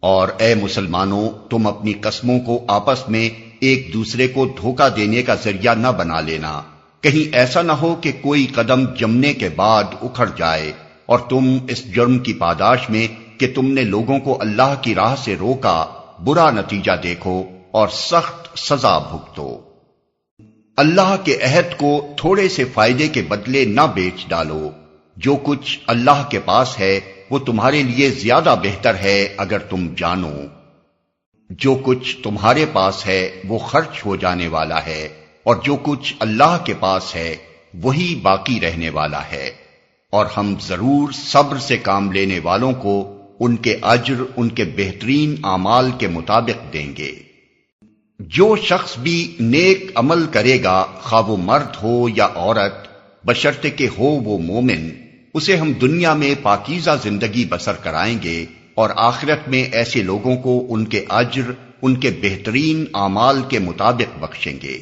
اور اے مسلمانوں، تم اپنی قسموں کو آپس میں ایک دوسرے کو دھوکہ دینے کا ذریعہ نہ بنا لینا، کہیں ایسا نہ ہو کہ کوئی قدم جمنے کے بعد اکھڑ جائے اور تم اس جرم کی پاداش میں کہ تم نے لوگوں کو اللہ کی راہ سے روکا برا نتیجہ دیکھو اور سخت سزا بھگتو۔ اللہ کے عہد کو تھوڑے سے فائدے کے بدلے نہ بیچ ڈالو، جو کچھ اللہ کے پاس ہے وہ تمہارے لیے زیادہ بہتر ہے اگر تم جانو۔ جو کچھ تمہارے پاس ہے وہ خرچ ہو جانے والا ہے، اور جو کچھ اللہ کے پاس ہے وہی باقی رہنے والا ہے، اور ہم ضرور صبر سے کام لینے والوں کو ان کے اجر ان کے بہترین اعمال کے مطابق دیں گے۔ جو شخص بھی نیک عمل کرے گا، خواہ وہ مرد ہو یا عورت، بشرطے کہ ہو وہ مومن، اسے ہم دنیا میں پاکیزہ زندگی بسر کرائیں گے اور آخرت میں ایسے لوگوں کو ان کے اجر ان کے بہترین اعمال کے مطابق بخشیں گے۔